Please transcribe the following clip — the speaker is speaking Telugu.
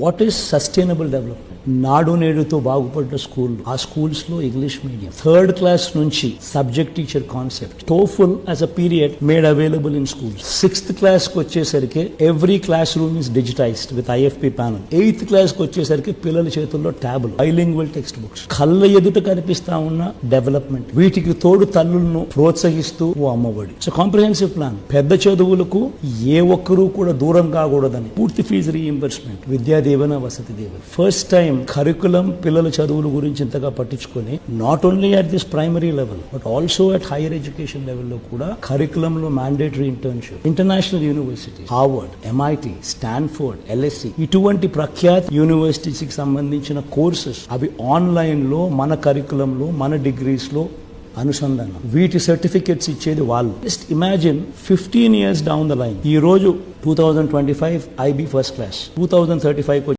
What is sustainable development? నాడు నేడుతో బాగుపడ్డ స్కూల్, ఆ స్కూల్స్ లో ఇంగ్లీష్ మీడియం, థర్డ్ క్లాస్ నుంచి subject teacher concept, TOEFL as a period made available in schools. Sixth class కి వచ్చేసరికి every class room is digitised with IFP panel. Eighth class కి వచ్చేసరికి పిల్లల చేతుల్లో ట్యాబులు, బైలింగ్వల్ టెక్స్ట్ బుక్స్, కళ్ళ ఎదుట కనిపిస్తా ఉన్న డెవలప్మెంట్. వీటికి తోడు తల్లులను ప్రోత్సహిస్తూ ఓ అమ్మఒడి. It's comprehensive plan. పెద్ద చదువులకు ఏ ఒక్కరూ కూడా దూరం కాకూడదని పూర్తి fee reimbursement, Vidya Deevena, Vasathi Deevena. First time curriculum పిల్లల చదువుల గురించి ఇంతగా పట్టించుకొని not only at this primary level but also at higher education లెవెల్లో కూడా కరికులంలో mandatory internship, international university, Harvard, MIT, Stanford, LSE ఇటువంటి ప్రఖ్యాత యూనివర్సిటీస్ కి సంబంధించిన కోర్సెస్ అవి ఆన్లైన్ లో మన కరికులంలో మన డిగ్రీస్ లో అనుసంధానం. వీటి సర్టిఫికెట్స్ ఇచ్చేది వాళ్ళు. Just imagine 15 years down the line, ఈ రోజు 2025 IB ఫస్ట్ క్లాస్, 2035